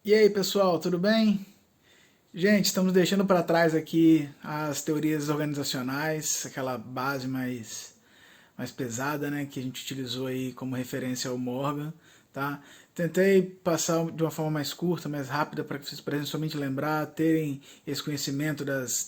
E aí, pessoal, tudo bem? Gente, estamos deixando para trás aqui as teorias organizacionais, aquela base mais pesada, né, que a gente utilizou aí como referência ao Morgan, tá? Tentei passar de uma forma mais curta, mais rápida, para que vocês pudessem somente lembrar, terem esse conhecimento das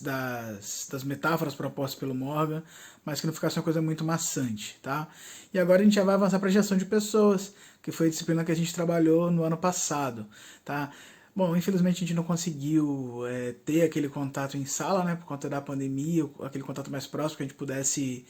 metáforas propostas pelo Morgan, mas que não ficasse uma coisa muito maçante, tá? E agora a gente já vai avançar para a gestão de pessoas, que foi a disciplina que a gente trabalhou no ano passado, tá? Bom, infelizmente a gente não conseguiu ter aquele contato em sala, né, por conta da pandemia, aquele contato mais próximo que a gente pudesse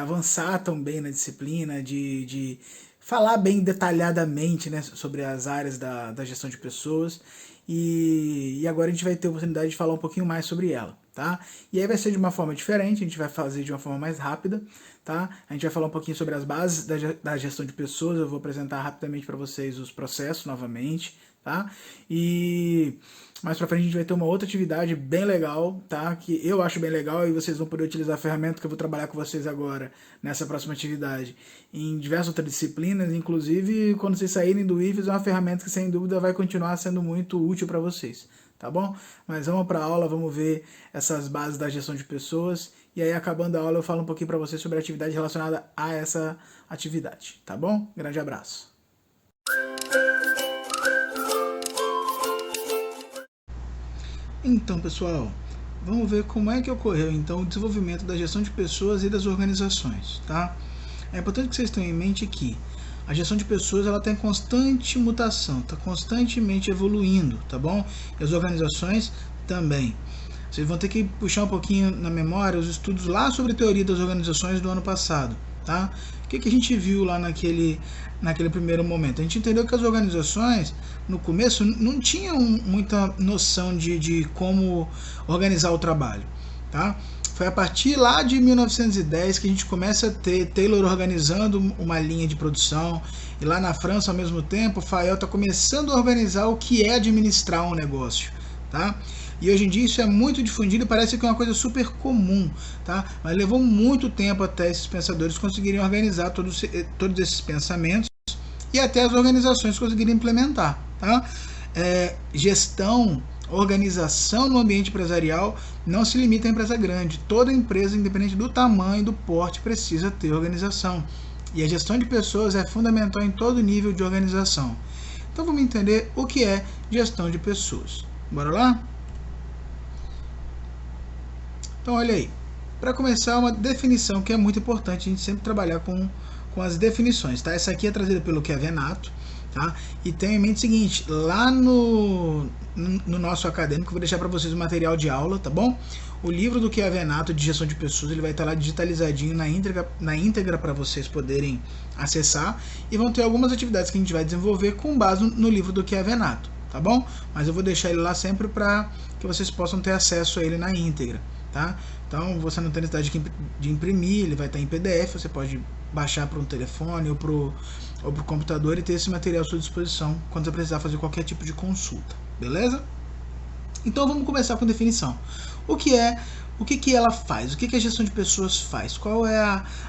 avançar também na disciplina, de falar bem detalhadamente, né, sobre as áreas da gestão de pessoas. E agora a gente vai ter a oportunidade de falar um pouquinho mais sobre ela, tá? E aí vai ser de uma forma diferente, a gente vai fazer de uma forma mais rápida, tá? A gente vai falar um pouquinho sobre as bases da gestão de pessoas, eu vou apresentar rapidamente para vocês os processos novamente, tá? E mais pra frente a gente vai ter uma outra atividade bem legal, tá? Que eu acho bem legal e vocês vão poder utilizar a ferramenta que eu vou trabalhar com vocês agora nessa próxima atividade em diversas outras disciplinas, inclusive quando vocês saírem do IFES é uma ferramenta que sem dúvida vai continuar sendo muito útil para vocês, tá bom? Mas vamos para a aula, vamos ver essas bases da gestão de pessoas e aí acabando a aula eu falo um pouquinho para vocês sobre a atividade relacionada a essa atividade, tá bom? Grande abraço. Então, pessoal, vamos ver como é que ocorreu então o desenvolvimento da gestão de pessoas e das organizações, tá? É importante que vocês tenham em mente que a gestão de pessoas ela está em constante mutação, está constantemente evoluindo, tá bom? E as organizações também. Vocês vão ter que puxar um pouquinho na memória os estudos lá sobre a teoria das organizações do ano passado, tá? O que a gente viu lá naquele primeiro momento? A gente entendeu que as organizações, no começo, não tinham muita noção de como organizar o trabalho, tá? Foi a partir lá de 1910 que a gente começa a ter Taylor organizando uma linha de produção, e lá na França, ao mesmo tempo, Fayol está começando a organizar o que é administrar um negócio, tá? E hoje em dia isso é muito difundido e parece que é uma coisa super comum, tá? Mas levou muito tempo até esses pensadores conseguirem organizar todos esses pensamentos e até as organizações conseguirem implementar, tá? Gestão, organização no ambiente empresarial não se limita à empresa grande. Toda empresa, independente do tamanho e do porte, precisa ter organização. E a gestão de pessoas é fundamental em todo nível de organização. Então vamos entender o que é gestão de pessoas. Bora lá? Então olha aí, para começar uma definição que é muito importante a gente sempre trabalhar com as definições, tá? Essa aqui é trazida pelo Chiavenato, tá? E tenha em mente o seguinte, lá no nosso acadêmico, vou deixar para vocês o material de aula, tá bom? O livro do Chiavenato de gestão de pessoas, ele vai estar lá digitalizadinho na íntegra para vocês poderem acessar e vão ter algumas atividades que a gente vai desenvolver com base no livro do Chiavenato, tá bom? Mas eu vou deixar ele lá sempre para que vocês possam ter acesso a ele na íntegra, tá? Então você não tem necessidade de imprimir, ele vai estar em PDF, você pode baixar para um telefone ou para o computador e ter esse material à sua disposição quando você precisar fazer qualquer tipo de consulta, beleza? Então vamos começar com definição. O que ela faz? O que a gestão de pessoas faz? Qual é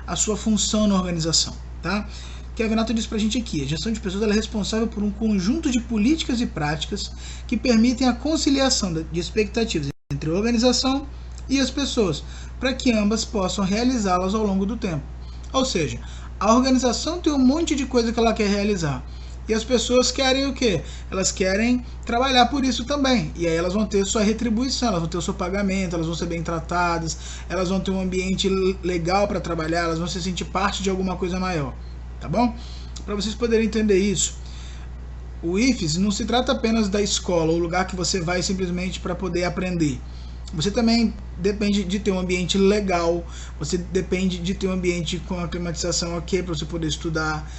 a sua função na organização, tá? Chiavenato diz pra gente aqui, a gestão de pessoas ela é responsável por um conjunto de políticas e práticas que permitem a conciliação de expectativas entre a organização e as pessoas, para que ambas possam realizá-las ao longo do tempo. Ou seja, a organização tem um monte de coisa que ela quer realizar. E as pessoas querem o quê? Elas querem trabalhar por isso também. E aí elas vão ter sua retribuição, elas vão ter o seu pagamento, elas vão ser bem tratadas, elas vão ter um ambiente legal para trabalhar, elas vão se sentir parte de alguma coisa maior. Tá bom? Para vocês poderem entender isso, o IFES não se trata apenas da escola, o lugar que você vai simplesmente para poder aprender. Você também depende de ter um ambiente legal, você depende de ter um ambiente com a climatização ok para você poder estudar,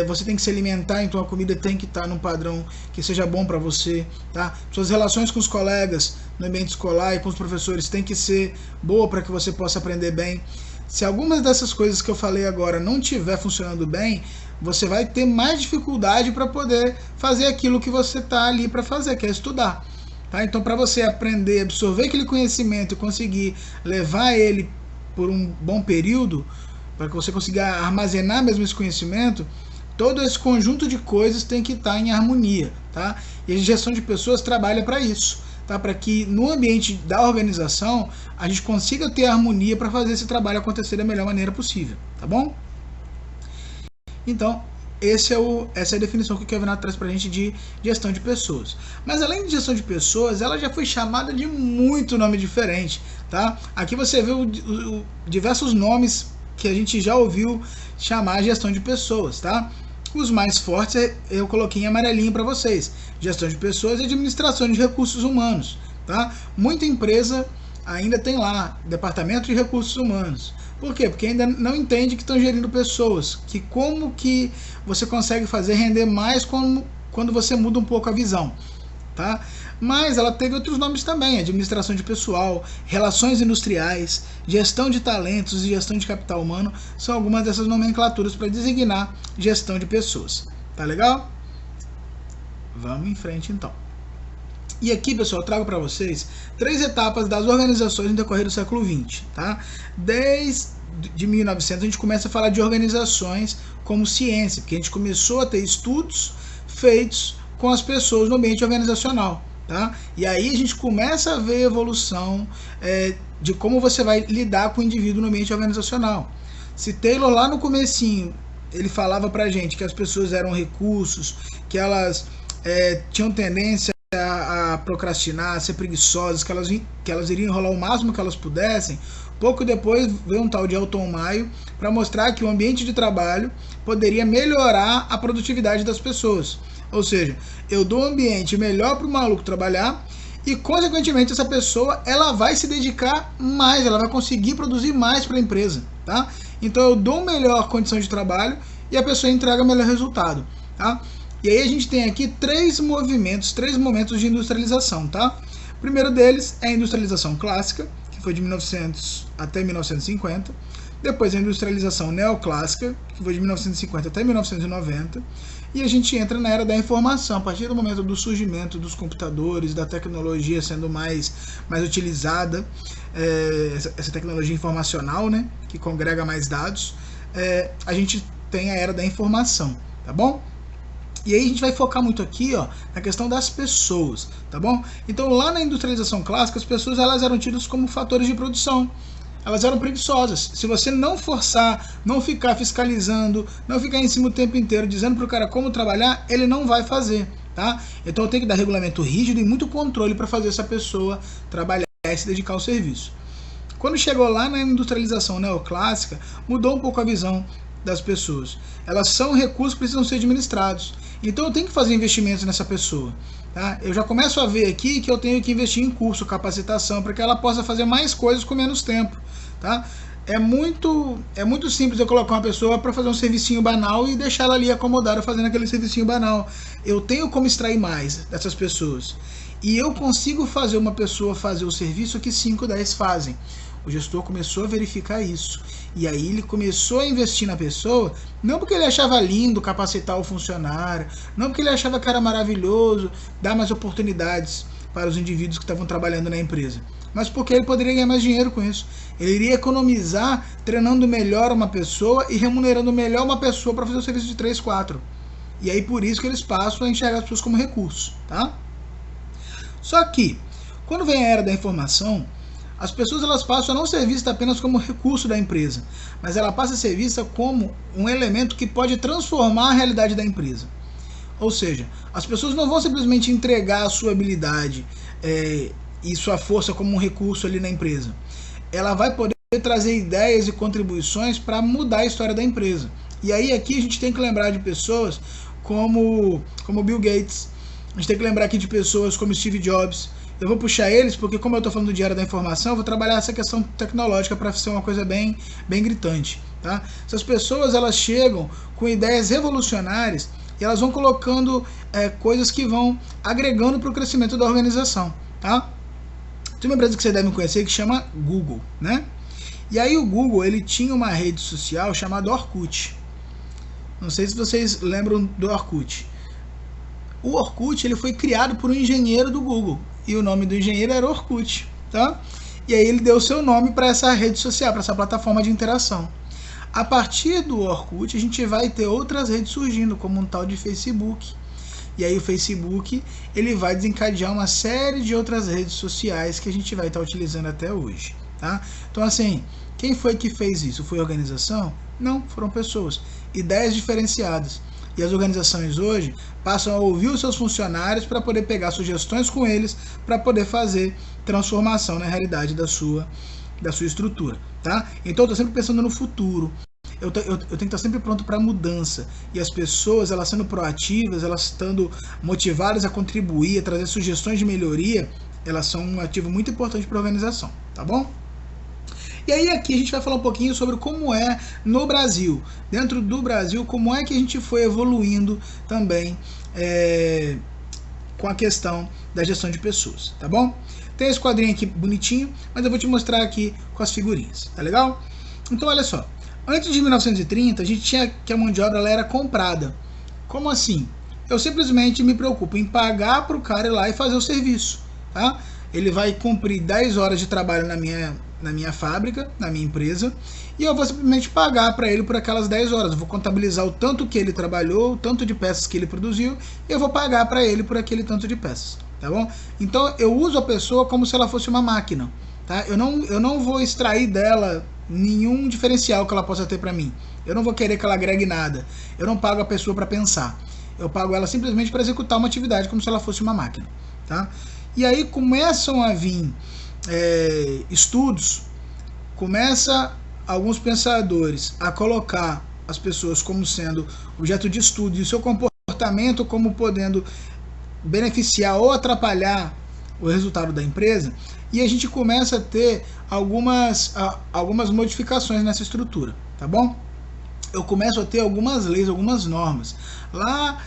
você tem que se alimentar, então a comida tem que estar num padrão que seja bom para você, tá? Suas relações com os colegas no ambiente escolar e com os professores tem que ser boa para que você possa aprender bem. Se algumas dessas coisas que eu falei agora não estiver funcionando bem, você vai ter mais dificuldade para poder fazer aquilo que você está ali para fazer, que é estudar. Tá? Então, para você aprender, absorver aquele conhecimento e conseguir levar ele por um bom período, para que você consiga armazenar mesmo esse conhecimento, todo esse conjunto de coisas tem que estar em harmonia. Tá? E a gestão de pessoas trabalha para isso, tá? Para que no ambiente da organização a gente consiga ter harmonia para fazer esse trabalho acontecer da melhor maneira possível, tá bom? Então, essa é a definição que o Kevin traz para a gente de gestão de pessoas. Mas além de gestão de pessoas, ela já foi chamada de muito nome diferente, tá? Aqui você vê diversos nomes que a gente já ouviu chamar gestão de pessoas, tá? Os mais fortes eu coloquei em amarelinho para vocês: gestão de pessoas e administração de recursos humanos, tá? Muita empresa ainda tem lá departamento de recursos humanos. Por quê? Porque ainda não entende que estão gerindo pessoas, que como que você consegue fazer render mais quando você muda um pouco a visão, tá? Mas ela teve outros nomes também: administração de pessoal, relações industriais, gestão de talentos e gestão de capital humano. São algumas dessas nomenclaturas para designar gestão de pessoas. Tá legal? Vamos em frente então. E aqui, pessoal, eu trago para vocês 3 etapas das organizações no decorrer do século XX, tá? Desde 1900 a gente começa a falar de organizações como ciência, porque a gente começou a ter estudos feitos com as pessoas no ambiente organizacional, tá? E aí a gente começa a ver a evolução de como você vai lidar com o indivíduo no ambiente organizacional. Se Taylor lá no comecinho ele falava pra gente que as pessoas eram recursos, que elas tinham tendência a procrastinar, a ser preguiçosas, que elas iriam enrolar o máximo que elas pudessem, pouco depois veio um tal de Elton Mayo para mostrar que o ambiente de trabalho poderia melhorar a produtividade das pessoas. Ou seja, eu dou um ambiente melhor para o maluco trabalhar e, consequentemente, essa pessoa ela vai se dedicar mais, ela vai conseguir produzir mais para a empresa, tá? Então eu dou melhor condição de trabalho e a pessoa entrega melhor resultado, tá? E aí a gente tem aqui 3 momentos de industrialização, tá? O primeiro deles é a industrialização clássica, que foi de 1900 até 1950. Depois a industrialização neoclássica, que foi de 1950 até 1990. E a gente entra na era da informação, a partir do momento do surgimento dos computadores, da tecnologia sendo mais utilizada, essa tecnologia informacional, né, que congrega mais dados, a gente tem a era da informação, tá bom? E aí a gente vai focar muito aqui, ó, na questão das pessoas, tá bom? Então lá na industrialização clássica, as pessoas elas eram tidas como fatores de produção. Elas eram preguiçosas. Se você não forçar, não ficar fiscalizando, não ficar em cima o tempo inteiro dizendo pro cara como trabalhar, ele não vai fazer, tá? Então tem que dar regulamento rígido e muito controle para fazer essa pessoa trabalhar e se dedicar ao serviço. Quando chegou lá na industrialização neoclássica, mudou um pouco a visão das pessoas. Elas são recursos que precisam ser administrados. Então eu tenho que fazer investimentos nessa pessoa, tá? Eu já começo a ver aqui que eu tenho que investir em curso, capacitação, para que ela possa fazer mais coisas com menos tempo, tá? É muito simples eu colocar uma pessoa para fazer um servicinho banal e deixar ela ali acomodada fazendo aquele servicinho banal. Eu tenho como extrair mais dessas pessoas. E eu consigo fazer uma pessoa fazer o serviço que 5, 10 fazem. O gestor começou a verificar isso. E aí ele começou a investir na pessoa, não porque ele achava lindo capacitar o funcionário, não porque ele achava que era maravilhoso dar mais oportunidades para os indivíduos que estavam trabalhando na empresa, mas porque ele poderia ganhar mais dinheiro com isso. Ele iria economizar treinando melhor uma pessoa e remunerando melhor uma pessoa para fazer o serviço de 3, 4. E aí por isso que eles passam a enxergar as pessoas como recursos, tá? Só que, quando vem a era da informação, as pessoas elas passam a não ser vistas apenas como recurso da empresa, mas ela passa a ser vista como um elemento que pode transformar a realidade da empresa. Ou seja, as pessoas não vão simplesmente entregar a sua habilidade e sua força como um recurso ali na empresa. Ela vai poder trazer ideias e contribuições para mudar a história da empresa. E aí aqui a gente tem que lembrar de pessoas como Bill Gates, a gente tem que lembrar aqui de pessoas como Steve Jobs. Eu vou puxar eles porque, como eu estou falando do Diário da Informação, eu vou trabalhar essa questão tecnológica para ser uma coisa bem gritante, tá? Essas pessoas elas chegam com ideias revolucionárias e elas vão colocando coisas que vão agregando para o crescimento da organização, tá? Tem uma empresa que vocês devem conhecer que chama Google, né? E aí o Google ele tinha uma rede social chamada Orkut. Não sei se vocês lembram do Orkut. O Orkut ele foi criado por um engenheiro do Google. E o nome do engenheiro era Orkut, tá? E aí ele deu o seu nome para essa rede social, para essa plataforma de interação. A partir do Orkut, a gente vai ter outras redes surgindo, como um tal de Facebook, e aí o Facebook ele vai desencadear uma série de outras redes sociais que a gente vai estar utilizando até hoje, tá? Então assim, quem foi que fez isso? Foi a organização? Não, foram pessoas, ideias diferenciadas. E as organizações hoje passam a ouvir os seus funcionários para poder pegar sugestões com eles, para poder fazer transformação na realidade da sua estrutura, tá? Então eu estou sempre pensando no futuro. Eu tenho que estar sempre pronto para a mudança. E as pessoas, elas sendo proativas, elas estando motivadas a contribuir, a trazer sugestões de melhoria, elas são um ativo muito importante para a organização, tá bom? E aí aqui a gente vai falar um pouquinho sobre como é no Brasil, dentro do Brasil, como é que a gente foi evoluindo também com a questão da gestão de pessoas, tá bom? Tem esse quadrinho aqui bonitinho, mas eu vou te mostrar aqui com as figurinhas, tá legal? Então olha só, antes de 1930 a gente tinha que a mão de obra ela era comprada. Como assim? Eu simplesmente me preocupo em pagar para o cara ir lá e fazer o serviço, tá? Ele vai cumprir 10 horas de trabalho na minha fábrica, na minha empresa, e eu vou simplesmente pagar para ele por aquelas 10 horas. Eu vou contabilizar o tanto que ele trabalhou, o tanto de peças que ele produziu, e eu vou pagar para ele por aquele tanto de peças, tá bom? Então eu uso a pessoa como se ela fosse uma máquina, tá? Eu não vou extrair dela nenhum diferencial que ela possa ter para mim. Eu não vou querer que ela agregue nada. Eu não pago a pessoa para pensar. Eu pago ela simplesmente para executar uma atividade como se ela fosse uma máquina, tá? E aí começam a vir estudos, começa alguns pensadores a colocar as pessoas como sendo objeto de estudo e o seu comportamento como podendo beneficiar ou atrapalhar o resultado da empresa, e a gente começa a ter algumas modificações nessa estrutura, tá bom? Eu começo a ter algumas leis, algumas normas. Lá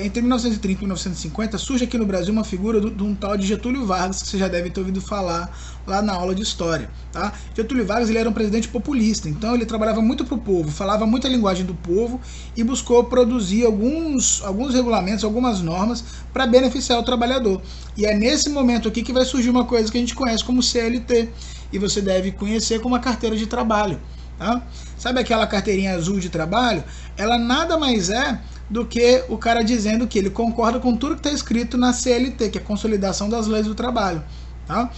entre 1930 e 1950 surge aqui no Brasil uma figura de um tal de Getúlio Vargas, que você já deve ter ouvido falar lá na aula de história, tá? Getúlio Vargas ele era um presidente populista, então ele trabalhava muito para o povo, falava muito a linguagem do povo e buscou produzir alguns regulamentos, algumas normas para beneficiar o trabalhador. E é nesse momento aqui que vai surgir uma coisa que a gente conhece como CLT, e você deve conhecer como a carteira de trabalho, tá? Sabe aquela carteirinha azul de trabalho? Ela nada mais é do que o cara dizendo que ele concorda com tudo que está escrito na CLT, que é a Consolidação das Leis do Trabalho, tá?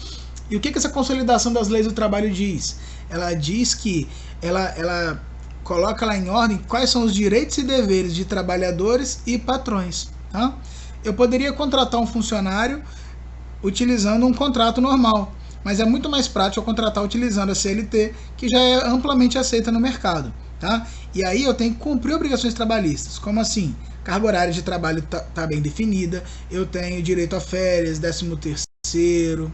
E o que essa Consolidação das Leis do Trabalho diz? Ela diz que ela coloca lá em ordem quais são os direitos e deveres de trabalhadores e patrões, tá? Eu poderia contratar um funcionário utilizando um contrato normal, mas é muito mais prático eu contratar utilizando a CLT, que já é amplamente aceita no mercado, tá? E aí eu tenho que cumprir obrigações trabalhistas, como assim? Carga horária de trabalho tá bem definida, eu tenho direito a férias, 13º,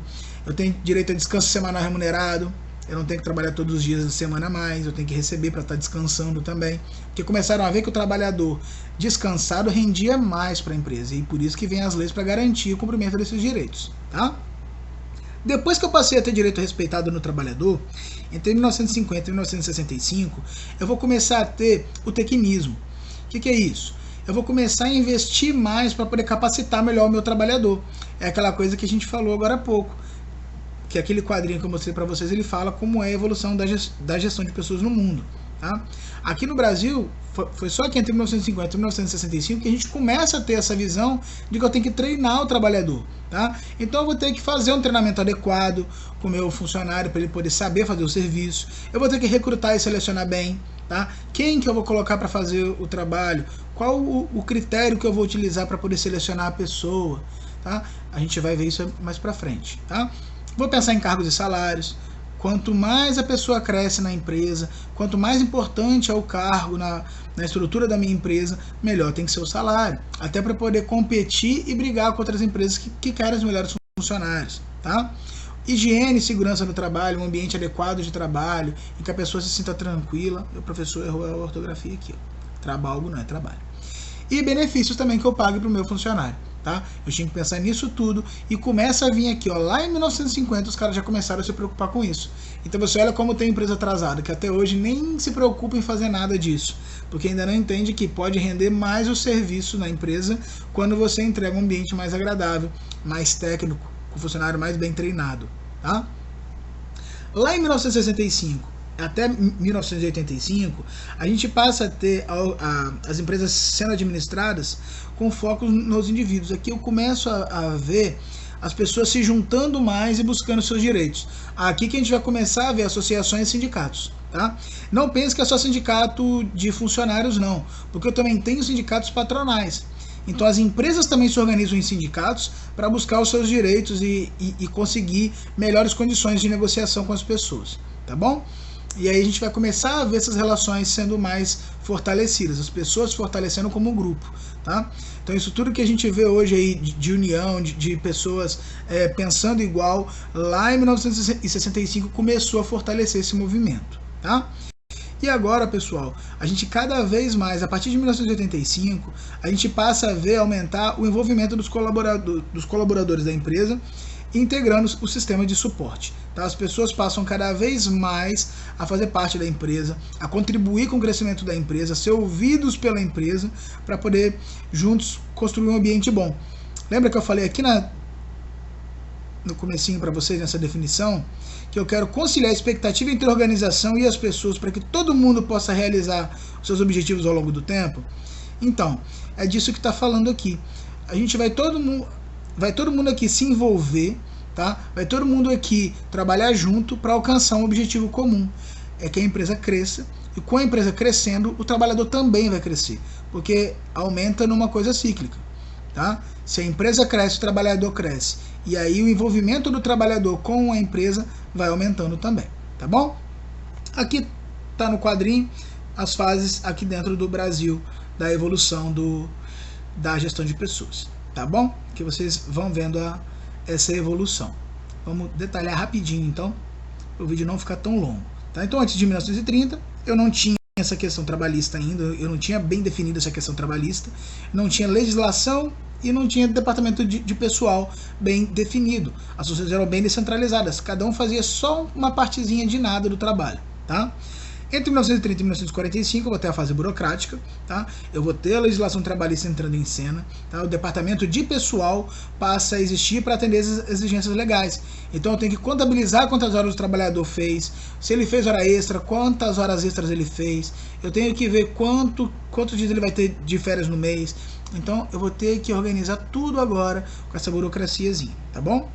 eu tenho direito a descanso semanal remunerado, eu não tenho que trabalhar todos os dias da semana a mais, eu tenho que receber para estar descansando também, porque começaram a ver que o trabalhador descansado rendia mais para a empresa, e por isso que vem as leis para garantir o cumprimento desses direitos, tá? Depois que eu passei a ter direito respeitado no trabalhador, entre 1950 e 1965, eu vou começar a ter o tecnismo. O que é isso? Eu vou começar a investir mais para poder capacitar melhor o meu trabalhador. É aquela coisa que a gente falou agora há pouco, que aquele quadrinho que eu mostrei para vocês, ele fala como é a evolução da gestão de pessoas no mundo, tá? Aqui no Brasil, foi só que entre 1950 e 1965 que a gente começa a ter essa visão de que eu tenho que treinar o trabalhador, tá? Então eu vou ter que fazer um treinamento adequado com o meu funcionário para ele poder saber fazer o serviço. Eu vou ter que recrutar e selecionar bem, tá? Quem que eu vou colocar para fazer o trabalho? Qual o critério que eu vou utilizar para poder selecionar a pessoa, tá? A gente vai ver isso mais para frente, tá? Vou pensar em cargos e salários. Quanto mais a pessoa cresce na empresa, quanto mais importante é o cargo na estrutura da minha empresa, melhor tem que ser o salário. Até para poder competir e brigar com outras empresas que querem os melhores funcionários, tá? Higiene e segurança no trabalho, um ambiente adequado de trabalho, em que a pessoa se sinta tranquila. O professor errou a ortografia aqui, ó. Trabalho não é trabalho. E benefícios também que eu pague para o meu funcionário, tá? Eu tinha que pensar nisso tudo e começa a vir aqui, ó, lá em 1950 os caras já começaram a se preocupar com isso. Então você olha como tem empresa atrasada, que até hoje nem se preocupa em fazer nada disso, porque ainda não entende que pode render mais o serviço na empresa quando você entrega um ambiente mais agradável, mais técnico, com o funcionário mais bem treinado, tá? Lá em 1965, até 1985, a gente passa a ter as empresas sendo administradas com foco nos indivíduos. Aqui eu começo a ver as pessoas se juntando mais e buscando seus direitos. Aqui que a gente vai começar a ver associações e sindicatos. Tá? Não pense que é só sindicato de funcionários, não, porque eu também tenho sindicatos patronais. Então as empresas também se organizam em sindicatos para buscar os seus direitos e conseguir melhores condições de negociação com as pessoas. Tá bom? E aí a gente vai começar a ver essas relações sendo mais fortalecidas, as pessoas se fortalecendo como um grupo, tá? Então isso tudo que a gente vê hoje aí de união, de pessoas pensando igual, lá em 1965 começou a fortalecer esse movimento, tá? E agora, pessoal, a gente cada vez mais, a partir de 1985, a gente passa a ver aumentar o envolvimento dos colaboradores da empresa, integrando o sistema de suporte. Tá? As pessoas passam cada vez mais a fazer parte da empresa, a contribuir com o crescimento da empresa, a ser ouvidos pela empresa, para poder juntos construir um ambiente bom. Lembra que eu falei aqui no comecinho para vocês, nessa definição, que eu quero conciliar a expectativa entre a organização e as pessoas para que todo mundo possa realizar os seus objetivos ao longo do tempo? Então, é disso que está falando aqui. A gente vai todo mundo aqui se envolver, tá? Vai todo mundo aqui trabalhar junto para alcançar um objetivo comum, é que a empresa cresça, e com a empresa crescendo, o trabalhador também vai crescer, porque aumenta numa coisa cíclica, tá? Se a empresa cresce, o trabalhador cresce, e aí o envolvimento do trabalhador com a empresa vai aumentando também, tá bom? Aqui tá no quadrinho as fases aqui dentro do Brasil da evolução da gestão de pessoas. Tá bom? Que vocês vão vendo essa evolução. Vamos detalhar rapidinho, então, para o vídeo não ficar tão longo. Tá? Então, antes de 1930, eu não tinha essa questão trabalhista ainda, eu não tinha bem definido essa questão trabalhista, não tinha legislação e não tinha departamento de pessoal bem definido. As sociedades eram bem descentralizadas, cada um fazia só uma partezinha de nada do trabalho. Tá? Entre 1930 e 1945 eu vou ter a fase burocrática, tá? Eu vou ter a legislação trabalhista entrando em cena, tá? O departamento de pessoal passa a existir para atender as exigências legais. Então eu tenho que contabilizar quantas horas o trabalhador fez, se ele fez hora extra, quantas horas extras ele fez, eu tenho que ver quantos dias ele vai ter de férias no mês. Então eu vou ter que organizar tudo agora com essa burocraciazinha, tá bom?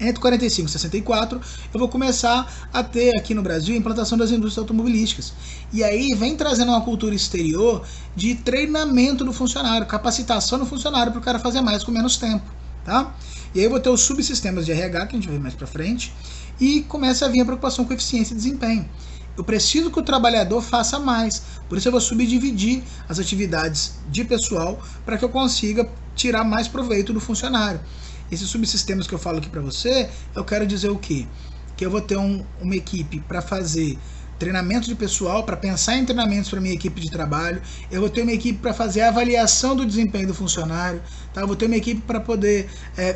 Entre 45 e 64, eu vou começar a ter aqui no Brasil a implantação das indústrias automobilísticas. E aí vem trazendo uma cultura exterior de treinamento do funcionário, capacitação do funcionário para o cara fazer mais com menos tempo. Tá? E aí eu vou ter os subsistemas de RH, que a gente vai ver mais para frente, e começa a vir a preocupação com eficiência e desempenho. Eu preciso que o trabalhador faça mais, por isso eu vou subdividir as atividades de pessoal para que eu consiga tirar mais proveito do funcionário. Esses subsistemas que eu falo aqui para você, eu quero dizer o quê? Que eu vou ter uma equipe para fazer treinamento de pessoal, para pensar em treinamentos para minha equipe de trabalho, eu vou ter uma equipe para fazer a avaliação do desempenho do funcionário, tá? Eu vou ter uma equipe para poder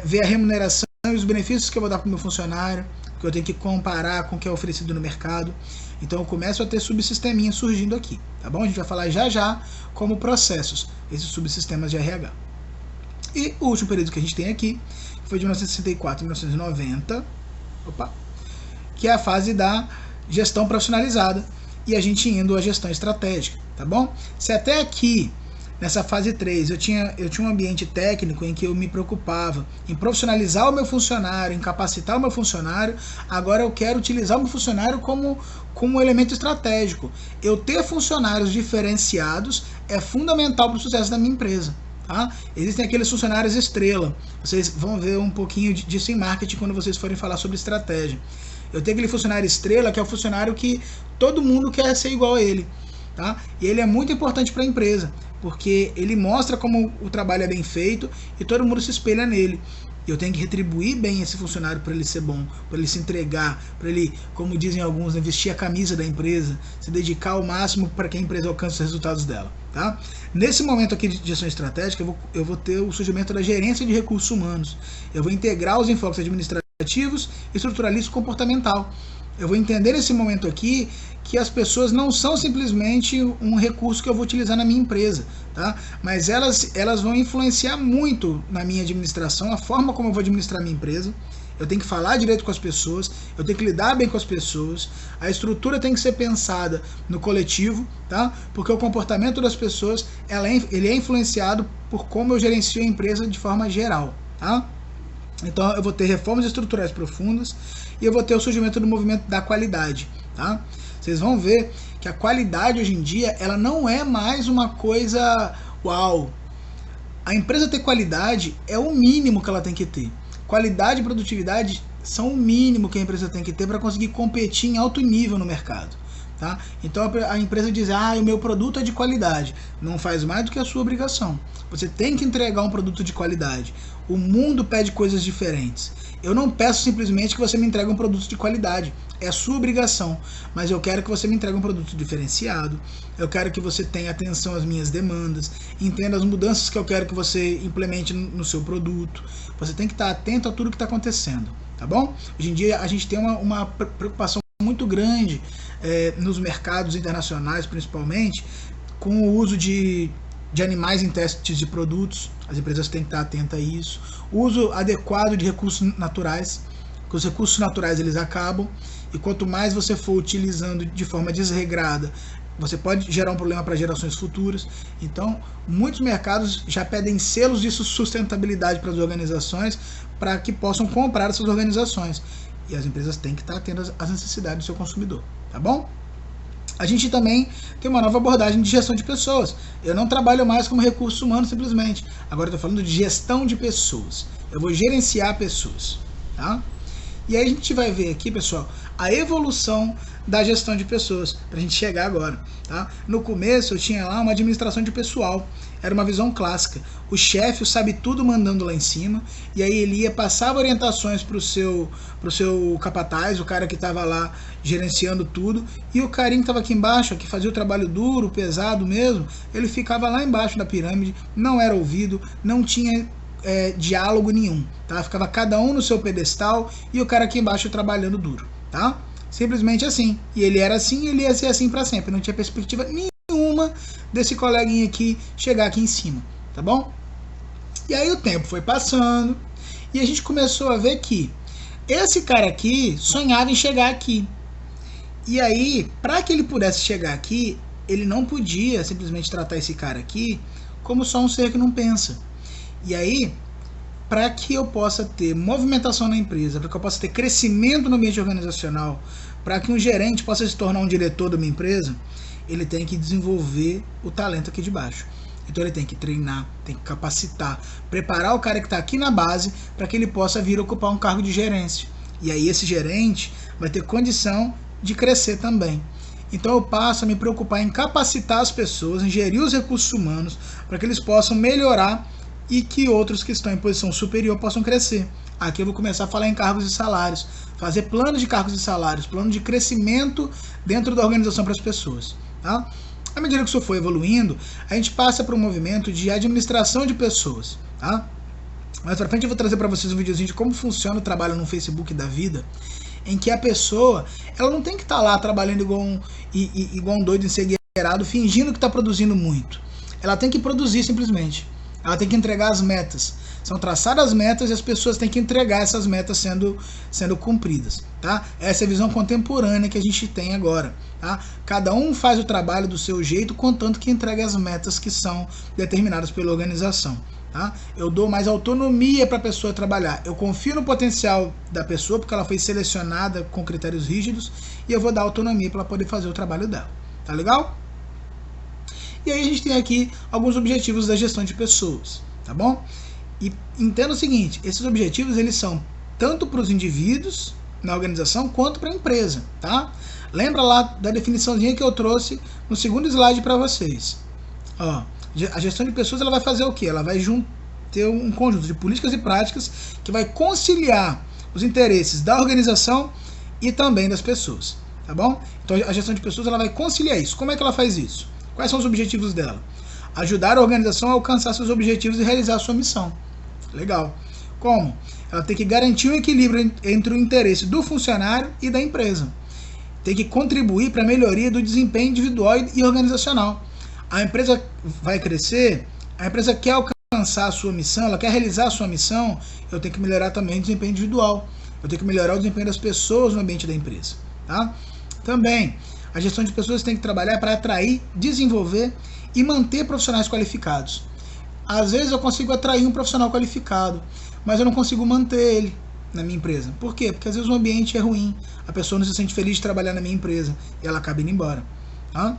ver a remuneração e os benefícios que eu vou dar para o meu funcionário, que eu tenho que comparar com o que é oferecido no mercado. Então eu começo a ter subsisteminhas surgindo aqui, tá bom? A gente vai falar já como processos, esses subsistemas de RH. E o último período que a gente tem aqui foi de 1964 a 1990, que é a fase da gestão profissionalizada e a gente indo à gestão estratégica, tá bom? Se até aqui, nessa fase 3, eu tinha um ambiente técnico em que eu me preocupava em profissionalizar o meu funcionário, em capacitar o meu funcionário, agora eu quero utilizar o meu funcionário como um elemento estratégico. Eu ter funcionários diferenciados é fundamental para o sucesso da minha empresa. Tá? Existem aqueles funcionários estrela, vocês vão ver um pouquinho disso em marketing quando vocês forem falar sobre estratégia. Eu tenho aquele funcionário estrela que é o funcionário que todo mundo quer ser igual a ele, tá? E ele é muito importante para a empresa, porque ele mostra como o trabalho é bem feito e todo mundo se espelha nele. Eu tenho que retribuir bem esse funcionário para ele ser bom, para ele se entregar, para ele, como dizem alguns, vestir a camisa da empresa, se dedicar ao máximo para que a empresa alcance os resultados dela. Tá? Nesse momento aqui de gestão estratégica, eu vou ter o surgimento da gerência de recursos humanos. Eu vou integrar os enfoques administrativos, estruturalista e comportamental. Eu vou entender nesse momento aqui que as pessoas não são simplesmente um recurso que eu vou utilizar na minha empresa, tá? Mas elas vão influenciar muito na minha administração, a forma como eu vou administrar a minha empresa eu tenho que falar direito com as pessoas, eu tenho que lidar bem com as pessoas, a estrutura tem que ser pensada no coletivo, tá? Porque o comportamento das pessoas, ele é influenciado por como eu gerencio a empresa de forma geral, tá? Então eu vou ter reformas estruturais profundas e eu vou ter o surgimento do movimento da qualidade, tá? Vocês vão ver que a qualidade hoje em dia, ela não é mais uma coisa uau. A empresa ter qualidade é o mínimo que ela tem que ter. Qualidade e produtividade são o mínimo que a empresa tem que ter para conseguir competir em alto nível no mercado. Tá? Então a empresa diz, o meu produto é de qualidade. Não faz mais do que a sua obrigação. Você tem que entregar um produto de qualidade. O mundo pede coisas diferentes. Eu não peço simplesmente que você me entregue um produto de qualidade. É a sua obrigação. Mas eu quero que você me entregue um produto diferenciado. Eu quero que você tenha atenção às minhas demandas. Entenda as mudanças que eu quero que você implemente no seu produto. Você tem que estar atento a tudo que está acontecendo. Tá bom? Hoje em dia a gente tem uma preocupação muito grande nos mercados internacionais, principalmente, com o uso de animais em testes de produtos. As empresas têm que estar atentas a isso. O uso adequado de recursos naturais, porque os recursos naturais eles acabam, e quanto mais você for utilizando de forma desregrada, você pode gerar um problema para gerações futuras. Então, muitos mercados já pedem selos de sustentabilidade para as organizações, para que possam comprar essas organizações. E as empresas têm que estar atentas às necessidades do seu consumidor, tá bom? A gente também tem uma nova abordagem de gestão de pessoas. Eu não trabalho mais como recurso humano simplesmente. Agora eu estou falando de gestão de pessoas. Eu vou gerenciar pessoas, tá? E aí a gente vai ver aqui, pessoal, a evolução da gestão de pessoas, para a gente chegar agora, tá? No começo eu tinha lá uma administração de pessoal, era uma visão clássica. O chefe sabe tudo mandando lá em cima, e aí ele ia, passava orientações pro seu capataz, o cara que estava lá gerenciando tudo, e o carinha que estava aqui embaixo, que fazia o trabalho duro, pesado mesmo, ele ficava lá embaixo da pirâmide, não era ouvido, não tinha diálogo nenhum, tá? Ficava cada um no seu pedestal e o cara aqui embaixo trabalhando duro, tá? Simplesmente assim. E ele era assim e ele ia ser assim para sempre. Não tinha perspectiva nenhuma desse coleguinha aqui chegar aqui em cima, tá bom? E aí o tempo foi passando e a gente começou a ver que esse cara aqui sonhava em chegar aqui. E aí, para que ele pudesse chegar aqui, ele não podia simplesmente tratar esse cara aqui como só um ser que não pensa. E aí, para que eu possa ter movimentação na empresa, para que eu possa ter crescimento no ambiente organizacional, para que um gerente possa se tornar um diretor de uma empresa, ele tem que desenvolver o talento aqui de baixo. Então ele tem que treinar, tem que capacitar, preparar o cara que está aqui na base para que ele possa vir ocupar um cargo de gerência. E aí esse gerente vai ter condição de crescer também. Então eu passo a me preocupar em capacitar as pessoas, em gerir os recursos humanos, para que eles possam melhorar e que outros que estão em posição superior possam crescer. Aqui eu vou começar a falar em cargos e salários, fazer planos de cargos e salários, plano de crescimento dentro da organização para as pessoas. Tá? À medida que isso for evoluindo, a gente passa para um movimento de administração de pessoas. Tá? Mais para frente eu vou trazer para vocês um videozinho de como funciona o trabalho no Facebook da vida, em que a pessoa ela não tem que estar lá trabalhando igual um doido encegueirado, fingindo que está produzindo muito. Ela tem que produzir simplesmente. Ela tem que entregar as metas. São traçadas as metas e as pessoas têm que entregar essas metas sendo cumpridas. Tá? Essa é a visão contemporânea que a gente tem agora. Tá? Cada um faz o trabalho do seu jeito, contanto que entregue as metas que são determinadas pela organização. Tá? Eu dou mais autonomia para a pessoa trabalhar. Eu confio no potencial da pessoa, porque ela foi selecionada com critérios rígidos, e eu vou dar autonomia para ela poder fazer o trabalho dela. Tá legal? E aí a gente tem aqui alguns objetivos da gestão de pessoas, tá bom? E entenda o seguinte, esses objetivos eles são tanto para os indivíduos na organização quanto para a empresa, tá? Lembra lá da definiçãozinha que eu trouxe no segundo slide para vocês. Ó, a gestão de pessoas ela vai fazer o quê? Ela vai ter um conjunto de políticas e práticas que vai conciliar os interesses da organização e também das pessoas, tá bom? Então a gestão de pessoas ela vai conciliar isso. Como é que ela faz isso? Quais são os objetivos dela? Ajudar a organização a alcançar seus objetivos e realizar a sua missão. Legal. Como? Ela tem que garantir um equilíbrio entre o interesse do funcionário e da empresa. Tem que contribuir para a melhoria do desempenho individual e organizacional. A empresa vai crescer, a empresa quer alcançar a sua missão, ela quer realizar a sua missão, eu tenho que melhorar também o desempenho individual. eu tenho que melhorar o desempenho das pessoas no ambiente da empresa, tá? Também, a gestão de pessoas tem que trabalhar para atrair, desenvolver e manter profissionais qualificados. Às vezes eu consigo atrair um profissional qualificado, mas eu não consigo manter ele na minha empresa. Por quê? Porque às vezes o ambiente é ruim, a pessoa não se sente feliz de trabalhar na minha empresa e ela acaba indo embora, tá?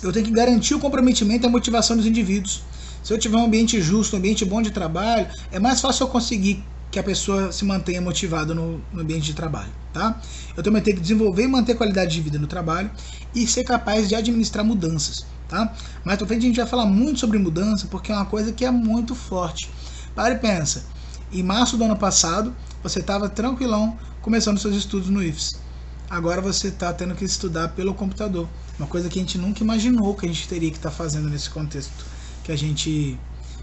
Eu tenho que garantir o comprometimento e a motivação dos indivíduos. Se eu tiver um ambiente justo, um ambiente bom de trabalho, é mais fácil eu conseguir que a pessoa se mantenha motivada no ambiente de trabalho, tá? Eu também tenho que desenvolver e manter qualidade de vida no trabalho e ser capaz de administrar mudanças, tá? Mais pra frente a gente vai falar muito sobre mudança, porque é uma coisa que é muito forte. Para e pensa, em março do ano passado, você estava tranquilão começando seus estudos no IFES. Agora você está tendo que estudar pelo computador, uma coisa que a gente nunca imaginou que a gente teria que estar fazendo nesse contexto que a gente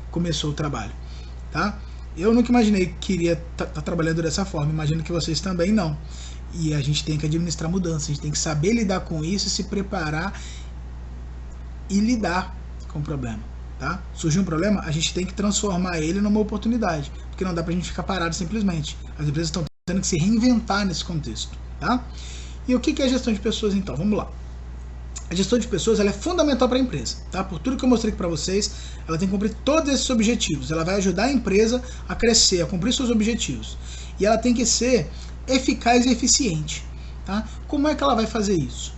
começou o trabalho, tá? Eu nunca imaginei que iria estar trabalhando dessa forma, imagino que vocês também não. E a gente tem que administrar mudanças, a gente tem que saber lidar com isso, se preparar e lidar com o problema, tá? Surgiu um problema, a gente tem que transformar ele numa oportunidade, porque não dá pra gente ficar parado simplesmente. As empresas estão tendo que se reinventar nesse contexto, tá? E o que é a gestão de pessoas então? Vamos lá. A gestão de pessoas ela é fundamental para a empresa, tá? Por tudo que eu mostrei aqui para vocês, ela tem que cumprir todos esses objetivos. Ela vai ajudar a empresa a crescer, a cumprir seus objetivos. E ela tem que ser eficaz e eficiente, tá? Como é que ela vai fazer isso?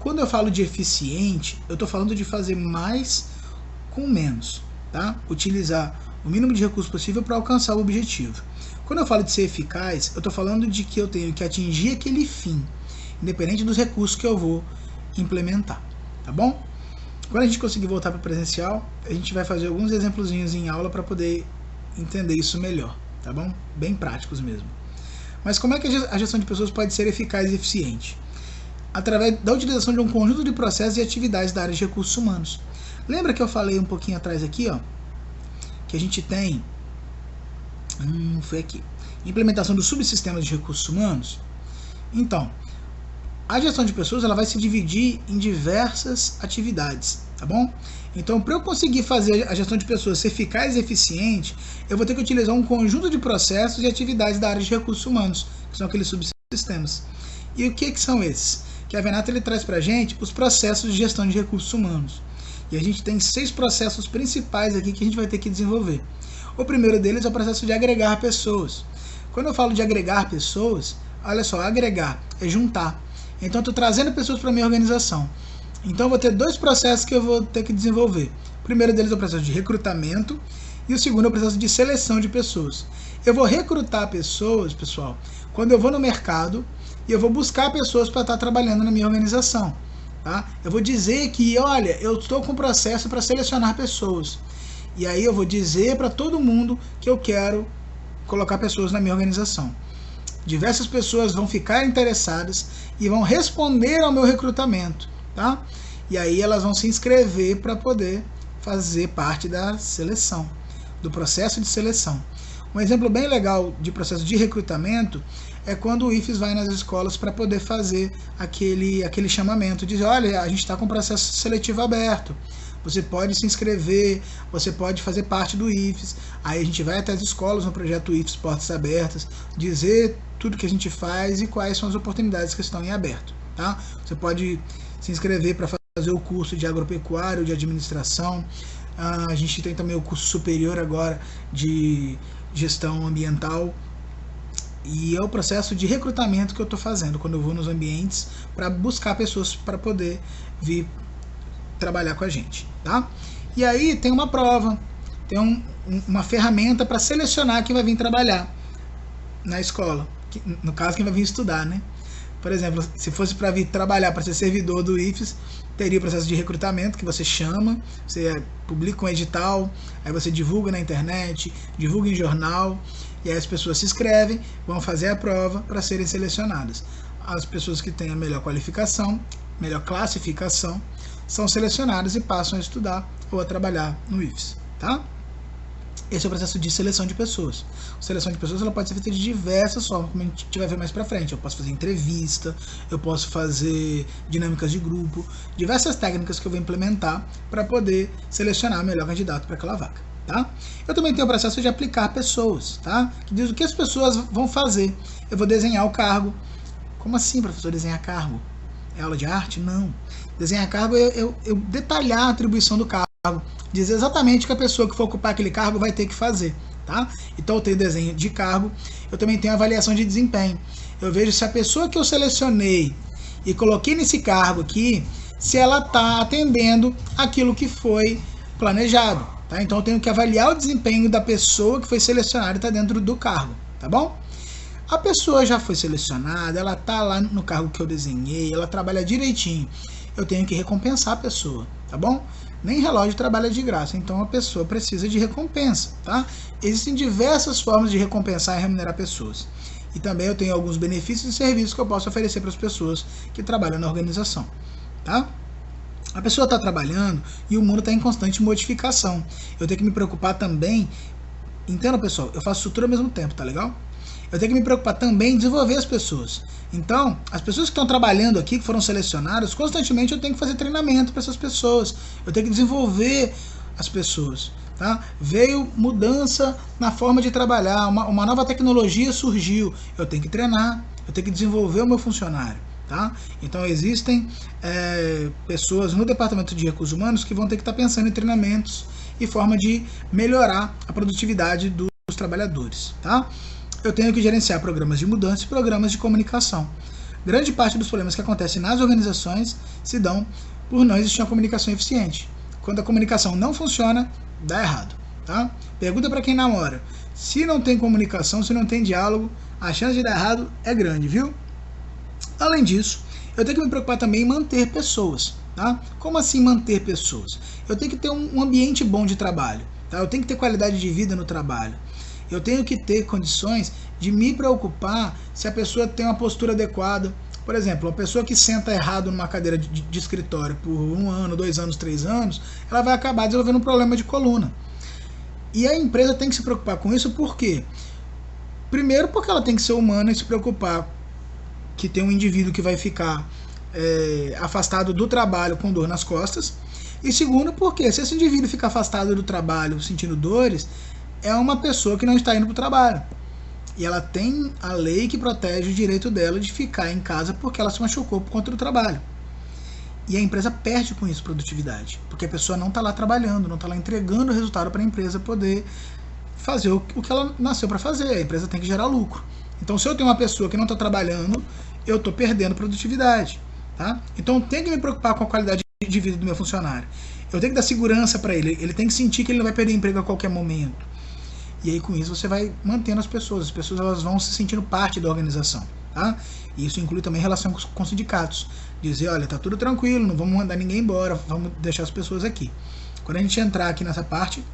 Quando eu falo de eficiente, eu estou falando de fazer mais com menos, tá? Utilizar o mínimo de recursos possível para alcançar o objetivo. Quando eu falo de ser eficaz, eu estou falando de que eu tenho que atingir aquele fim, independente dos recursos que eu vou implementar, tá bom? Quando a gente conseguir voltar para o presencial, a gente vai fazer alguns exemplozinhos em aula para poder entender isso melhor, tá bom? Bem práticos mesmo. Mas como é que a gestão de pessoas pode ser eficaz e eficiente? Através da utilização de um conjunto de processos e atividades da área de recursos humanos. Lembra que eu falei um pouquinho atrás aqui, ó, que a gente tem foi aqui, implementação dos subsistemas de recursos humanos? Então, a gestão de pessoas ela vai se dividir em diversas atividades, tá bom? Então, para eu conseguir fazer a gestão de pessoas ser eficaz e eficiente, eu vou ter que utilizar um conjunto de processos e atividades da área de recursos humanos, que são aqueles subsistemas. E o que são esses? Que a Venata ele traz para a gente os processos de gestão de recursos humanos. E a gente tem 6 processos principais aqui que a gente vai ter que desenvolver. O primeiro deles é o processo de agregar pessoas. Quando eu falo de agregar pessoas, olha só, agregar é juntar. Então eu estou trazendo pessoas para a minha organização. Então eu vou ter 2 processos que eu vou ter que desenvolver. O primeiro deles é o processo de recrutamento e o segundo é o processo de seleção de pessoas. Eu vou recrutar pessoas, pessoal, quando eu vou no mercado e eu vou buscar pessoas para estar trabalhando na minha organização. Tá? Eu vou dizer que, olha, eu estou com um processo para selecionar pessoas. E aí eu vou dizer para todo mundo que eu quero colocar pessoas na minha organização. Diversas pessoas vão ficar interessadas e vão responder ao meu recrutamento, tá? E aí elas vão se inscrever para poder fazer parte da seleção, do processo de seleção. Um exemplo bem legal de processo de recrutamento é quando o IFES vai nas escolas para poder fazer aquele chamamento, dizer, olha, a gente está com o processo seletivo aberto, você pode se inscrever, você pode fazer parte do IFES. Aí a gente vai até as escolas no projeto IFES Portas Abertas, dizer tudo que a gente faz e quais são as oportunidades que estão em aberto. Tá? Você pode se inscrever para fazer o curso de agropecuário, de administração. A gente tem também o curso superior agora de gestão ambiental. E é o processo de recrutamento que eu estou fazendo quando eu vou nos ambientes para buscar pessoas para poder vir trabalhar com a gente, tá? E aí tem uma prova, tem uma ferramenta para selecionar quem vai vir trabalhar na escola, no caso quem vai vir estudar, né? Por exemplo, se fosse para vir trabalhar para ser servidor do IFES, teria o processo de recrutamento que você chama, você publica um edital, aí você divulga na internet, divulga em jornal, e aí as pessoas se inscrevem, vão fazer a prova para serem selecionadas. As pessoas que têm a melhor qualificação, melhor classificação, são selecionadas e passam a estudar ou a trabalhar no IFES, tá? Esse é o processo de seleção de pessoas. A seleção de pessoas ela pode ser feita de diversas formas, como a gente vai ver mais pra frente. Eu posso fazer entrevista, eu posso fazer dinâmicas de grupo, diversas técnicas que eu vou implementar para poder selecionar o melhor candidato para aquela vaga, tá? Eu também tenho o processo de aplicar pessoas, tá? Que diz o que as pessoas vão fazer. Eu vou desenhar o cargo. Como assim, professor, desenhar cargo? É aula de arte? Não. Desenhar cargo é eu detalhar a atribuição do cargo, dizer exatamente o que a pessoa que for ocupar aquele cargo vai ter que fazer, tá? Então eu tenho desenho de cargo, eu também tenho avaliação de desempenho. Eu vejo se a pessoa que eu selecionei e coloquei nesse cargo aqui, se ela está atendendo aquilo que foi planejado, tá? Então eu tenho que avaliar o desempenho da pessoa que foi selecionada e está dentro do cargo, tá bom? A pessoa já foi selecionada, ela está lá no cargo que eu desenhei, ela trabalha direitinho. Eu tenho que recompensar a pessoa, tá bom? Nem relógio trabalha de graça, então a pessoa precisa de recompensa, tá? Existem diversas formas de recompensar e remunerar pessoas. E também eu tenho alguns benefícios e serviços que eu posso oferecer para as pessoas que trabalham na organização, tá? A pessoa está trabalhando e o mundo está em constante modificação. Eu tenho que me preocupar também. Entenda, pessoal, eu faço isso tudo ao mesmo tempo, tá legal? Eu tenho que me preocupar também em desenvolver as pessoas. Então, as pessoas que estão trabalhando aqui, que foram selecionadas, constantemente eu tenho que fazer treinamento para essas pessoas. Eu tenho que desenvolver as pessoas. Tá? Veio mudança na forma de trabalhar, uma nova tecnologia surgiu. Eu tenho que treinar, eu tenho que desenvolver o meu funcionário. Tá? Então existem pessoas no departamento de recursos humanos que vão ter que estar pensando em treinamentos e forma de melhorar a produtividade dos trabalhadores. Tá? Eu tenho que gerenciar programas de mudança e programas de comunicação. Grande parte dos problemas que acontecem nas organizações se dão por não existir uma comunicação eficiente. Quando a comunicação não funciona, dá errado. Tá? Pergunta para quem namora. Se não tem comunicação, se não tem diálogo, a chance de dar errado é grande, viu? Além disso, eu tenho que me preocupar também em manter pessoas. Tá? Como assim manter pessoas? Eu tenho que ter um ambiente bom de trabalho. Tá? Eu tenho que ter qualidade de vida no trabalho. Eu tenho que ter condições de me preocupar se a pessoa tem uma postura adequada. Por exemplo, uma pessoa que senta errado numa cadeira de escritório por 1 ano, 2 anos, 3 anos, ela vai acabar desenvolvendo um problema de coluna. E a empresa tem que se preocupar com isso por quê? Primeiro, porque ela tem que ser humana e se preocupar que tem um indivíduo que vai ficar afastado do trabalho com dor nas costas. E segundo, porque se esse indivíduo ficar afastado do trabalho sentindo dores, é uma pessoa que não está indo para o trabalho. E ela tem a lei que protege o direito dela de ficar em casa porque ela se machucou por conta do trabalho. E a empresa perde com isso produtividade, porque a pessoa não está lá trabalhando, não está lá entregando o resultado para a empresa poder fazer o que ela nasceu para fazer. A empresa tem que gerar lucro. Então, se eu tenho uma pessoa que não está trabalhando, eu estou perdendo produtividade. Tá? Então, eu tenho que me preocupar com a qualidade de vida do meu funcionário. Eu tenho que dar segurança para ele. Ele tem que sentir que ele não vai perder emprego a qualquer momento. E aí, com isso, você vai mantendo as pessoas. As pessoas elas vão se sentindo parte da organização. Tá? E isso inclui também relação com sindicatos. Dizer, olha, tá tudo tranquilo, não vamos mandar ninguém embora, vamos deixar as pessoas aqui. Quando a gente entrar aqui nessa parte,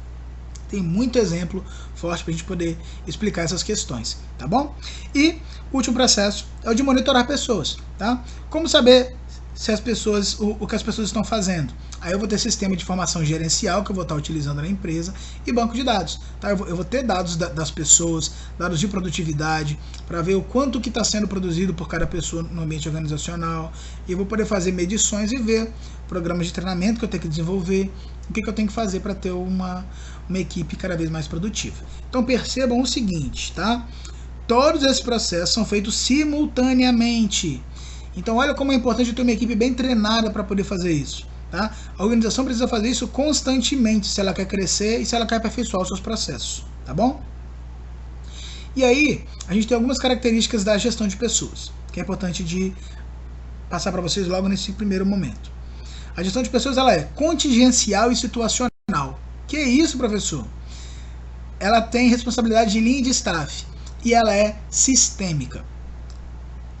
tem muito exemplo forte para a gente poder explicar essas questões, tá bom? E o último processo é o de monitorar pessoas, tá? Como saber se as pessoas, o que as pessoas estão fazendo? Aí eu vou ter sistema de informação gerencial que eu vou estar utilizando na empresa e banco de dados. Tá? Eu vou ter dados das pessoas, dados de produtividade, para ver o quanto que está sendo produzido por cada pessoa no ambiente organizacional. E eu vou poder fazer medições e ver programas de treinamento que eu tenho que desenvolver, o que eu tenho que fazer para ter uma equipe cada vez mais produtiva. Então percebam o seguinte, tá? Todos esses processos são feitos simultaneamente. Então olha como é importante ter uma equipe bem treinada para poder fazer isso. Tá? A organização precisa fazer isso constantemente se ela quer crescer e se ela quer aperfeiçoar os seus processos. Tá bom? E aí, a gente tem algumas características da gestão de pessoas, que é importante de passar para vocês logo nesse primeiro momento. A gestão de pessoas ela é contingencial e situacional. Que é isso, professor? Ela tem responsabilidade de linha de staff e ela é sistêmica.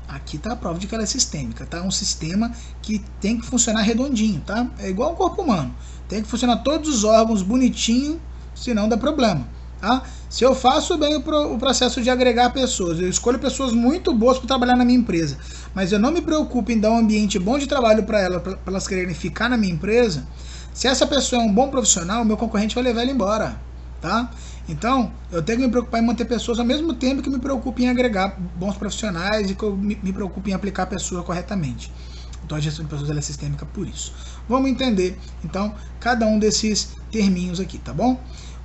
Aqui está a prova de que ela é sistêmica, tá? Um sistema que tem que funcionar redondinho, tá? É igual ao corpo humano. Tem que funcionar todos os órgãos bonitinho, senão dá problema, tá? Se eu faço bem o processo de agregar pessoas, eu escolho pessoas muito boas para trabalhar na minha empresa, mas eu não me preocupo em dar um ambiente bom de trabalho para elas quererem ficar na minha empresa, se essa pessoa é um bom profissional, o meu concorrente vai levar ela embora, tá? Então, eu tenho que me preocupar em manter pessoas ao mesmo tempo que me preocupo em agregar bons profissionais e que eu me preocupo em aplicar a pessoa corretamente. Então, a gestão de pessoas ela é sistêmica por isso. Vamos entender, então, cada um desses terminhos aqui, tá bom?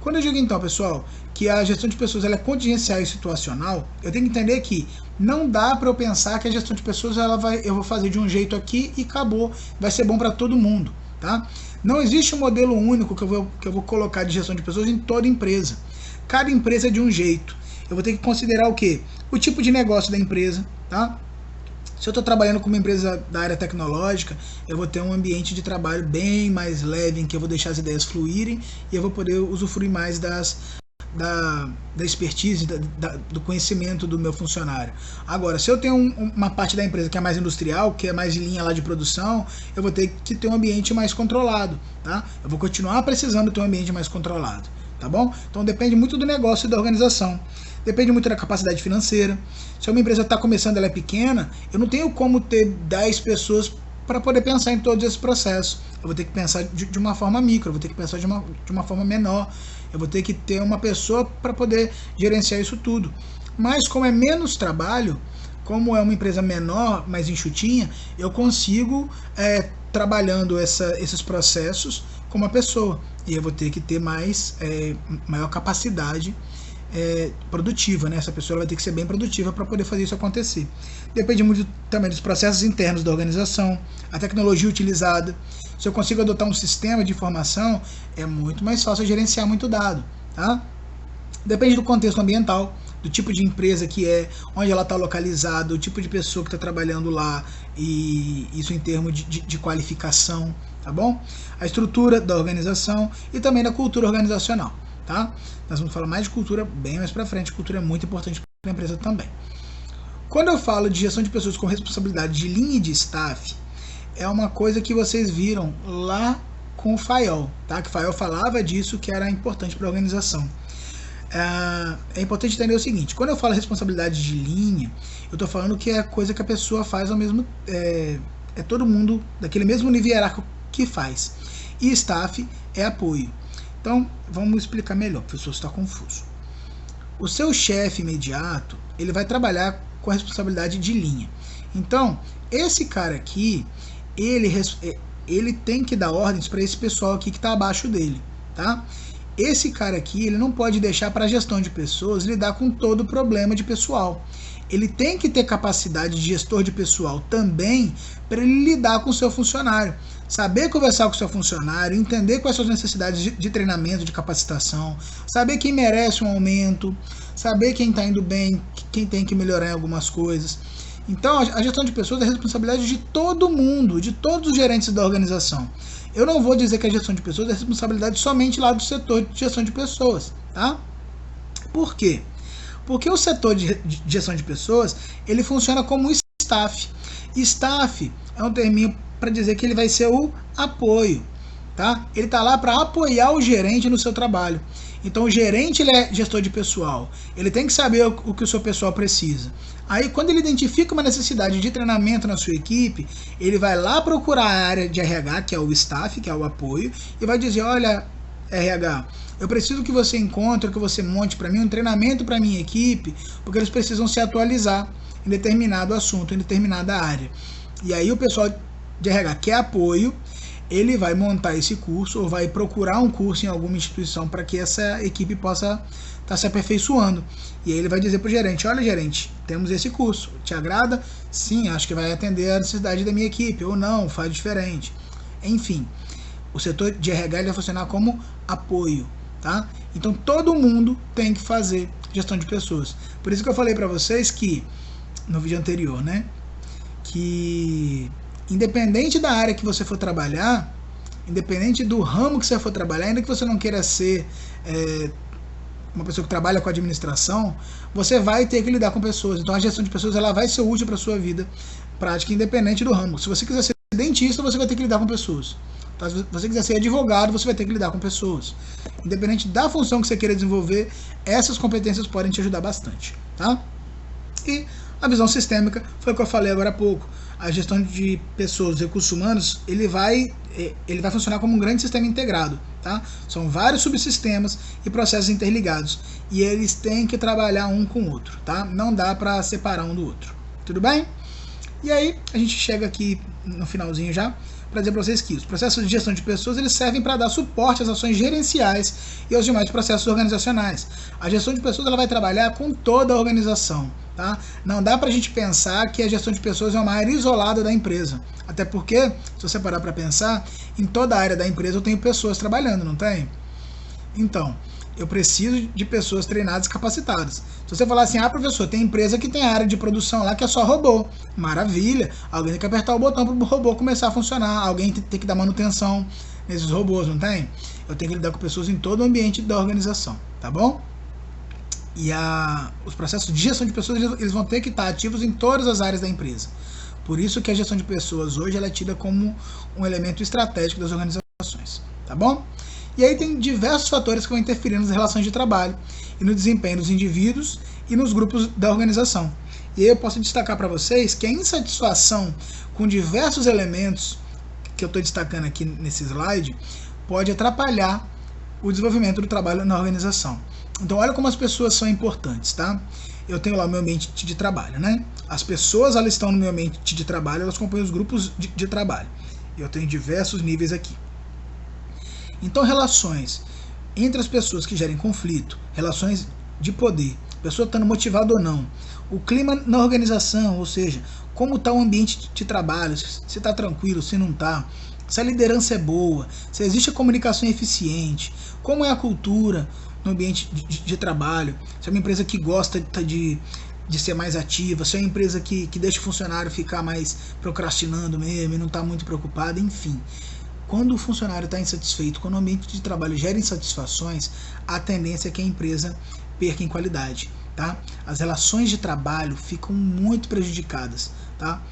Quando eu digo então, pessoal, que a gestão de pessoas ela é contingencial e situacional, eu tenho que entender que não dá para eu pensar que a gestão de pessoas eu vou fazer de um jeito aqui e acabou, vai ser bom para todo mundo, tá? Não existe um modelo único que eu vou colocar de gestão de pessoas em toda empresa. Cada empresa é de um jeito. Eu vou ter que considerar o quê? O tipo de negócio da empresa, tá? Se eu estou trabalhando com uma empresa da área tecnológica, eu vou ter um ambiente de trabalho bem mais leve, em que eu vou deixar as ideias fluírem e eu vou poder usufruir mais da expertise, do conhecimento do meu funcionário. Agora, se eu tenho uma parte da empresa que é mais industrial, que é mais em linha lá de produção, eu vou ter que ter um ambiente mais controlado, tá? Eu vou continuar precisando ter um ambiente mais controlado, tá bom? Então depende muito do negócio e da organização. Depende muito da capacidade financeira. Se uma empresa está começando, ela é pequena, eu não tenho como ter 10 pessoas para poder pensar em todos esses processos. Eu vou ter que pensar de uma forma micro, eu vou ter que pensar de uma forma menor. Eu vou ter que ter uma pessoa para poder gerenciar isso tudo. Mas como é menos trabalho, como é uma empresa menor, mais enxutinha, eu consigo trabalhando esses processos com uma pessoa. E eu vou ter que ter maior capacidade produtiva, né? Essa pessoa vai ter que ser bem produtiva para poder fazer isso acontecer. Depende muito também dos processos internos da organização, a tecnologia utilizada. Se eu consigo adotar um sistema de informação, é muito mais fácil gerenciar muito dado, tá? Depende do contexto ambiental, do tipo de empresa que é, onde ela está localizada, o tipo de pessoa que está trabalhando lá, e isso em termos de qualificação, tá bom? A estrutura da organização e também da cultura organizacional, tá? Nós vamos falar mais de cultura bem mais para frente. Cultura é muito importante para a empresa também. Quando eu falo de gestão de pessoas com responsabilidade de linha e de staff, é uma coisa que vocês viram lá com o Fayol, tá? Que o Fayol falava disso, que era importante para a organização. É importante entender o seguinte: quando eu falo responsabilidade de linha, eu estou falando que é coisa que a pessoa faz ao mesmo todo mundo daquele mesmo nível hierárquico que faz. E staff é apoio. Então, vamos explicar melhor, para a pessoa estar confuso. O seu chefe imediato, ele vai trabalhar com a responsabilidade de linha. Então, esse cara aqui, ele tem que dar ordens para esse pessoal aqui que está abaixo dele, tá? Esse cara aqui, ele não pode deixar para a gestão de pessoas lidar com todo o problema de pessoal. Ele tem que ter capacidade de gestor de pessoal também para ele lidar com o seu funcionário. Saber conversar com o seu funcionário, entender quais são as necessidades de treinamento, de capacitação, saber quem merece um aumento, saber quem está indo bem, quem tem que melhorar em algumas coisas. Então, a gestão de pessoas é responsabilidade de todo mundo, de todos os gerentes da organização. Eu não vou dizer que a gestão de pessoas é responsabilidade somente lá do setor de gestão de pessoas, tá? Por quê? Porque o setor de gestão de pessoas, ele funciona como staff. Staff é um terminho para dizer que ele vai ser o apoio, tá? Ele está lá para apoiar o gerente no seu trabalho. Então o gerente, ele é gestor de pessoal, ele tem que saber o que o seu pessoal precisa. Aí quando ele identifica uma necessidade de treinamento na sua equipe, ele vai lá procurar a área de RH, que é o staff, que é o apoio, e vai dizer: olha, RH, eu preciso que você encontre, que você monte para mim um treinamento para minha equipe, porque eles precisam se atualizar em determinado assunto, em determinada área. E aí o pessoal de RH, que é apoio, ele vai montar esse curso ou vai procurar um curso em alguma instituição para que essa equipe possa estar se aperfeiçoando. E aí ele vai dizer para o gerente: olha, gerente, temos esse curso, te agrada? Sim, acho que vai atender a necessidade da minha equipe, ou não, faz diferente. Enfim, o setor de RH ele vai funcionar como apoio, tá? Então todo mundo tem que fazer gestão de pessoas. Por isso que eu falei para vocês que, no vídeo anterior, né, que independente da área que você for trabalhar, independente do ramo que você for trabalhar, ainda que você não queira ser uma pessoa que trabalha com administração, você vai ter que lidar com pessoas. Então a gestão de pessoas ela vai ser útil para a sua vida prática, independente do ramo. Se você quiser ser dentista, você vai ter que lidar com pessoas. Tá? Se você quiser ser advogado, você vai ter que lidar com pessoas. Independente da função que você queira desenvolver, essas competências podem te ajudar bastante, tá? E a visão sistêmica foi o que eu falei agora há pouco. A gestão de pessoas, recursos humanos, ele vai funcionar como um grande sistema integrado, tá? São vários subsistemas e processos interligados, e eles têm que trabalhar um com o outro, tá? Não dá para separar um do outro. Tudo bem? E aí a gente chega aqui no finalzinho já. para dizer para vocês que os processos de gestão de pessoas eles servem para dar suporte às ações gerenciais e aos demais processos organizacionais. A gestão de pessoas ela vai trabalhar com toda a organização. Tá? Não dá para a gente pensar que a gestão de pessoas é uma área isolada da empresa. Até porque, se você parar para pensar, em toda a área da empresa eu tenho pessoas trabalhando, não tem? Então, eu preciso de pessoas treinadas e capacitadas. Se você falar assim, professor, tem empresa que tem área de produção lá que é só robô. Maravilha, alguém tem que apertar o botão para o robô começar a funcionar, alguém tem que dar manutenção nesses robôs, não tem? Eu tenho que lidar com pessoas em todo o ambiente da organização, tá bom? E os processos de gestão de pessoas eles vão ter que estar ativos em todas as áreas da empresa. Por isso que a gestão de pessoas hoje ela é tida como um elemento estratégico das organizações, tá bom? E aí tem diversos fatores que vão interferir nas relações de trabalho e no desempenho dos indivíduos e nos grupos da organização. E aí eu posso destacar para vocês que a insatisfação com diversos elementos que eu estou destacando aqui nesse slide pode atrapalhar o desenvolvimento do trabalho na organização. Então olha como as pessoas são importantes, tá? Eu tenho lá o meu ambiente de trabalho, né? As pessoas elas estão no meu ambiente de trabalho, elas compõem os grupos de trabalho. Eu tenho diversos níveis aqui. Então relações entre as pessoas que gerem conflito, relações de poder, pessoa estando motivada ou não, o clima na organização, ou seja, como está o ambiente de trabalho, se está tranquilo, se não está, se a liderança é boa, se existe a comunicação eficiente, como é a cultura no ambiente de trabalho, se é uma empresa que gosta de ser mais ativa, se é uma empresa que deixa o funcionário ficar mais procrastinando mesmo e não está muito preocupado, enfim. Quando o funcionário está insatisfeito, quando o ambiente de trabalho gera insatisfações, a tendência é que a empresa perca em qualidade. Tá? As relações de trabalho ficam muito prejudicadas, tá?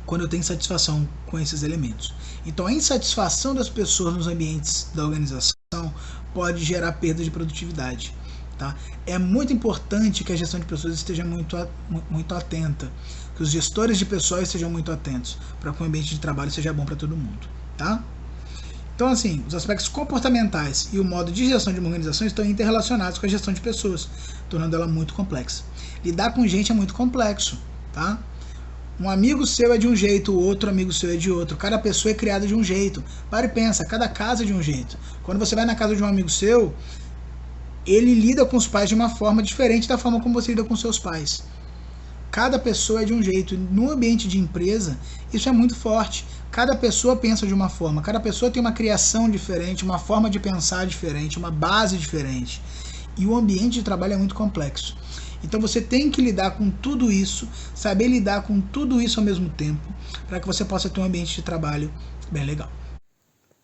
Quando eu tenho insatisfação com esses elementos. Então a insatisfação das pessoas nos ambientes da organização pode gerar perda de produtividade. Tá? É muito importante que a gestão de pessoas esteja muito atenta, que os gestores de pessoas estejam muito atentos, para que o ambiente de trabalho seja bom para todo mundo. Tá? Então, assim, os aspectos comportamentais e o modo de gestão de uma organização estão interrelacionados com a gestão de pessoas, tornando ela muito complexa. Lidar com gente é muito complexo. Tá? Um amigo seu é de um jeito, o outro amigo seu é de outro. Cada pessoa é criada de um jeito. Para e pensa, cada casa é de um jeito. Quando você vai na casa de um amigo seu, ele lida com os pais de uma forma diferente da forma como você lida com seus pais. Cada pessoa é de um jeito. No ambiente de empresa, isso é muito forte. Cada pessoa pensa de uma forma, cada pessoa tem uma criação diferente, uma forma de pensar diferente, uma base diferente. E o ambiente de trabalho é muito complexo. Então você tem que lidar com tudo isso, saber lidar com tudo isso ao mesmo tempo, para que você possa ter um ambiente de trabalho bem legal.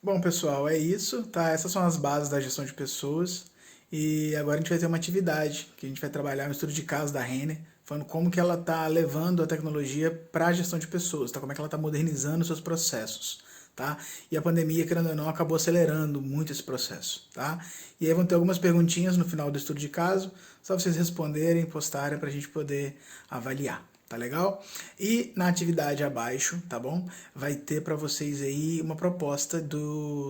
Bom, pessoal, é isso, tá? Essas são as bases da gestão de pessoas. E agora a gente vai ter uma atividade que a gente vai trabalhar um estudo de caso da Renner, falando como que ela está levando a tecnologia para a gestão de pessoas, tá? Como é que ela está modernizando os seus processos. Tá? E a pandemia, querendo ou não, acabou acelerando muito esse processo. Tá? E aí vão ter algumas perguntinhas no final do estudo de caso, só vocês responderem, postarem para a gente poder avaliar. Tá legal? E na atividade abaixo, tá bom? Vai ter para vocês aí uma proposta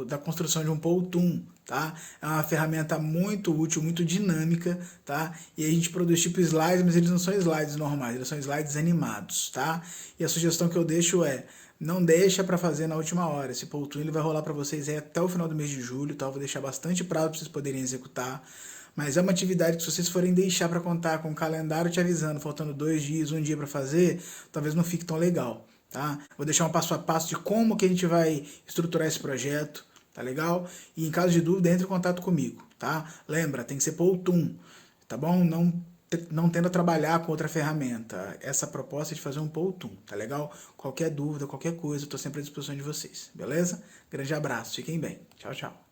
da construção de um Powtoon, tá? É uma ferramenta muito útil, muito dinâmica, tá? E a gente produz tipo slides, mas eles não são slides normais, eles são slides animados, tá? E a sugestão que eu deixo é, não deixa para fazer na última hora. Esse Powtoon ele vai rolar para vocês aí até o final do mês de julho, tá? Eu vou deixar bastante prazo para vocês poderem executar. Mas é uma atividade que se vocês forem deixar para contar com o calendário te avisando, faltando 2 dias, 1 dia para fazer, talvez não fique tão legal, tá? Vou deixar um passo a passo de como que a gente vai estruturar esse projeto, tá legal? E em caso de dúvida, entre em contato comigo, tá? Lembra, tem que ser Powtoon, tá bom? Não tendo a trabalhar com outra ferramenta. Essa proposta é de fazer um Powtoon, tá legal? Qualquer dúvida, qualquer coisa, eu tô sempre à disposição de vocês, beleza? Grande abraço, fiquem bem. Tchau, tchau.